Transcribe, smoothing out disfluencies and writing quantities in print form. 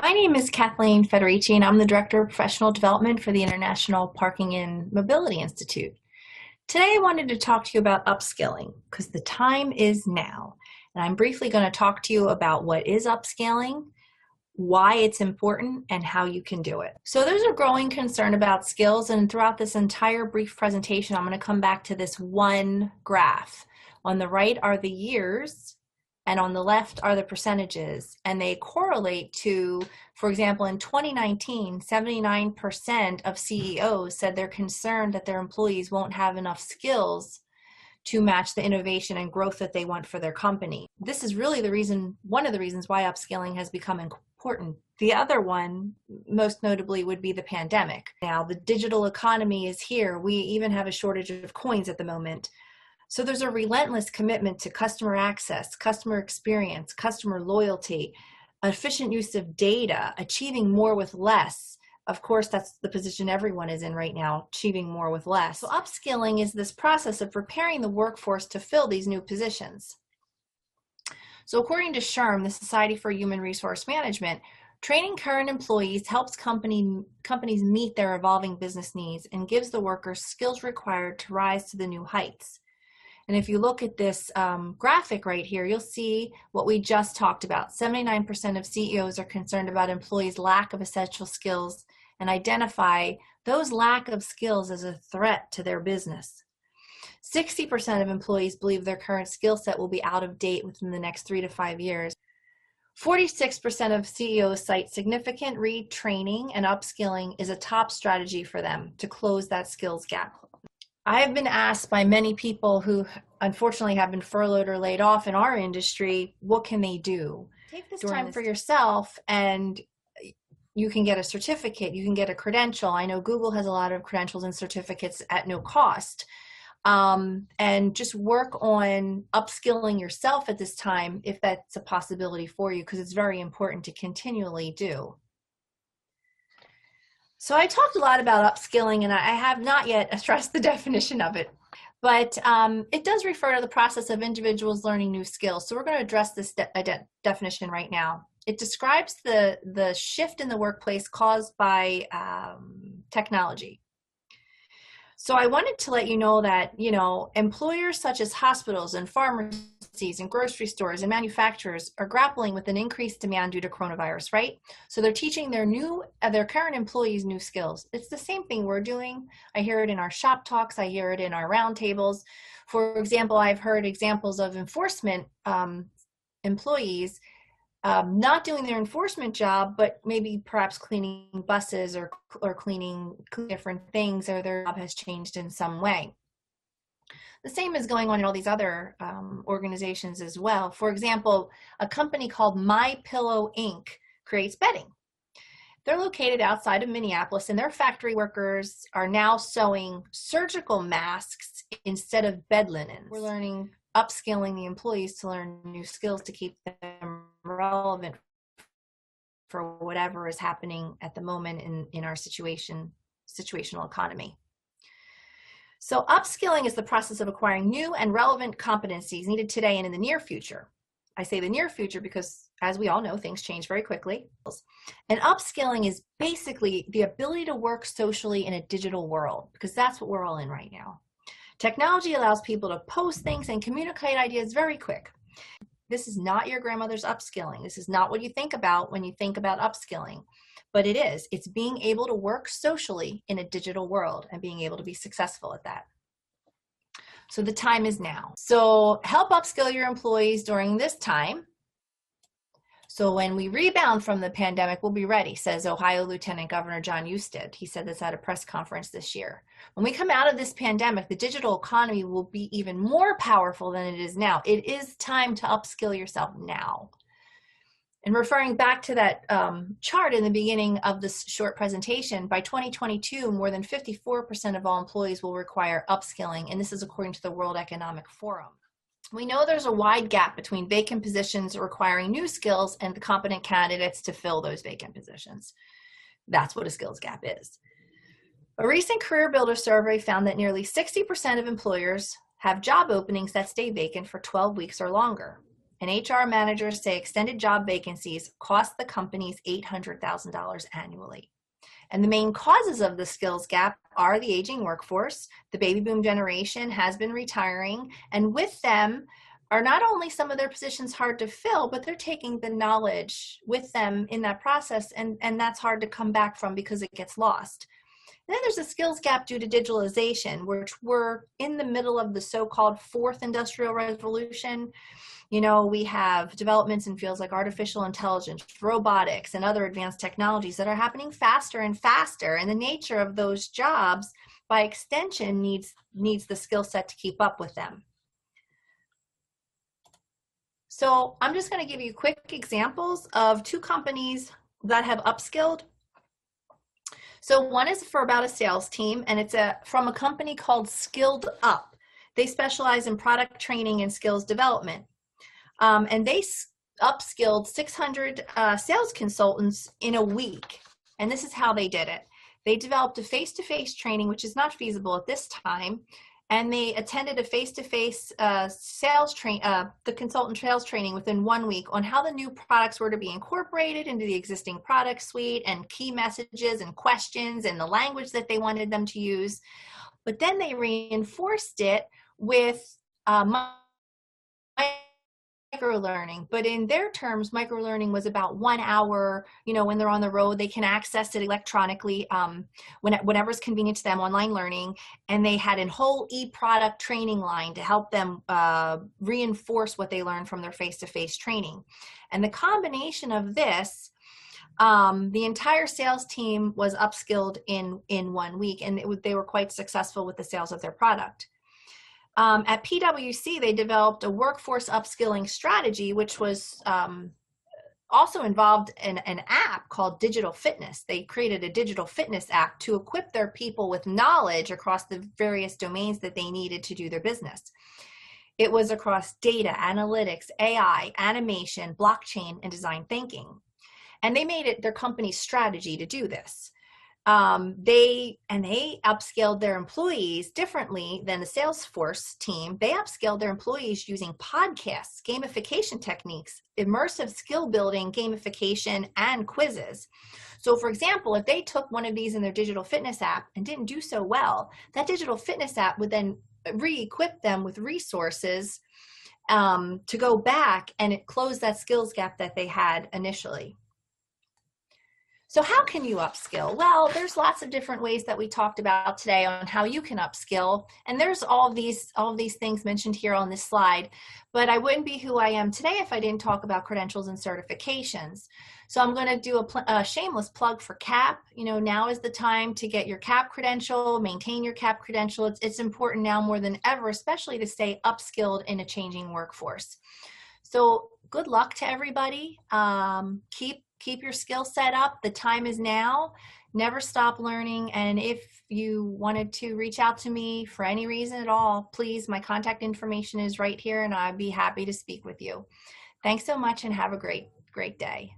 My name is Kathleen Federici, and I'm the Director of Professional Development for the International Parking and Mobility Institute. Today I wanted to talk to you about upskilling because the time is now. And I'm briefly going to talk to you about what is upscaling, why it's important, and how you can do it. So there's a growing concern about skills, and throughout this entire brief presentation, I'm going to come back to this one graph. On the right are the years, and on the left are the percentages, and they correlate to, for example, in 2019, 79% of CEOs said they're concerned that their employees won't have enough skills to match the innovation and growth that they want for their company. This is really the reason, one of the reasons why upskilling has become important. The other one, most notably, would be the pandemic. Now, the digital economy is here. We even have a shortage of coins at the moment. So there's a relentless commitment to customer access, customer experience, customer loyalty, efficient use of data, achieving more with less. Of course, that's the position everyone is in right now, achieving more with less. So upskilling is this process of preparing the workforce to fill these new positions. So according to SHRM, the Society for Human Resource Management, training current employees helps companies meet their evolving business needs and gives the workers skills required to rise to the new heights. And if you look at this graphic right here, you'll see what we just talked about. 79% of CEOs are concerned about employees' lack of essential skills and identify those lack of skills as a threat to their business. 60% of employees believe their current skill set will be out of date within the next 3 to 5 years. 46% of CEOs cite significant retraining and upskilling is a top strategy for them to close that skills gap. I have been asked by many people who unfortunately have been furloughed or laid off in our industry, what can they do? Take this time for yourself and you can get a certificate, you can get a credential. I know Google has a lot of credentials and certificates at no cost. And just work on upskilling yourself at this time if that's a possibility for you, because it's very important to continually do. So I talked a lot about upskilling, and I have not yet addressed the definition of it, but it does refer to the process of individuals learning new skills. So we're going to address this definition right now. It describes the shift in the workplace caused by technology. So I wanted to let you know that, employers such as hospitals and pharmacies and grocery stores and manufacturers are grappling with an increased demand due to coronavirus, right? So they're teaching their current employees new skills. It's the same thing we're doing. I hear it in our shop talks. I hear it in our roundtables. For example, I've heard examples of enforcement employees not doing their enforcement job, but maybe perhaps cleaning buses or cleaning different things, or their job has changed in some way. The same is going on in all these other organizations as well. For example, a company called My Pillow Inc. creates bedding. They're located outside of Minneapolis, and their factory workers are now sewing surgical masks instead of bed linens. We're upskilling the employees to learn new skills to keep them relevant for whatever is happening at the moment in our situational economy. So upskilling is the process of acquiring new and relevant competencies needed today and in the near future. I say the near future because, as we all know, things change very quickly. And upskilling is basically the ability to work socially in a digital world, because that's what we're all in right now. Technology allows people to post things and communicate ideas very quick. This is not your grandmother's upskilling. This is not what you think about when you think about upskilling, but it is. It's being able to work socially in a digital world and being able to be successful at that. So the time is now. So help upskill your employees during this time. So when we rebound from the pandemic, we'll be ready, says Ohio Lieutenant Governor John Husted. He said this at a press conference this year. When we come out of this pandemic, the digital economy will be even more powerful than it is now. It is time to upskill yourself now. And referring back to that chart in the beginning of this short presentation, by 2022, more than 54% of all employees will require upskilling, and this is according to the World Economic Forum. We know there's a wide gap between vacant positions requiring new skills and the competent candidates to fill those vacant positions. That's what a skills gap is. A recent Career Builder survey found that nearly 60% of employers have job openings that stay vacant for 12 weeks or longer. and HR managers say extended job vacancies cost the companies $800,000 annually. And the main causes of the skills gap are the aging workforce. The baby boom generation has been retiring, and with them are not only some of their positions hard to fill, but they're taking the knowledge with them in that process, and that's hard to come back from because it gets lost. Then there's a skills gap due to digitalization, which we're in the middle of the so-called fourth industrial revolution. You know, we have developments in fields like artificial intelligence, robotics, and other advanced technologies that are happening faster and faster. And the nature of those jobs, by extension, needs the skill set to keep up with them. So I'm just going to give you quick examples of two companies that have upskilled. So one is for about a sales team, and it's from a company called Skilled Up. They specialize in product training and skills development. And they upskilled 600 sales consultants in a week. And this is how they did it. They developed a face-to-face training, which is not feasible at this time. And they attended a face-to-face the consultant sales training within 1 week on how the new products were to be incorporated into the existing product suite, and key messages and questions and the language that they wanted them to use. But then they reinforced it with micro-learning, but in their terms, micro-learning was about 1 hour. You know, when they're on the road, they can access it electronically whenever's convenient to them, online learning. And they had a whole e-product training line to help them reinforce what they learned from their face-to-face training. And the combination of this, the entire sales team was upskilled in 1 week, and they were quite successful with the sales of their product. At PwC, they developed a workforce upskilling strategy, which was also involved in an app called Digital Fitness. They created a digital fitness app to equip their people with knowledge across the various domains that they needed to do their business. It was across data, analytics, AI, animation, blockchain, and design thinking. And they made it their company's strategy to do this. They upskilled their employees differently than the Salesforce team. They upskilled their employees using podcasts, gamification techniques, immersive skill building, gamification, and quizzes. So for example, if they took one of these in their digital fitness app and didn't do so well, that digital fitness app would then re-equip them with resources to go back and close that skills gap that they had initially. So how can you upskill? Well, there's lots of different ways that we talked about today on how you can upskill. And there's all of these things mentioned here on this slide, but I wouldn't be who I am today if I didn't talk about credentials and certifications. So I'm going to do a shameless plug for CAP. You know, now is the time to get your CAP credential, maintain your CAP credential. It's important now more than ever, especially to stay upskilled in a changing workforce. So good luck to everybody. Keep your skill set up. The time is now. Never stop learning. And if you wanted to reach out to me for any reason at all, please, my contact information is right here, and I'd be happy to speak with you. Thanks so much, and have a great day.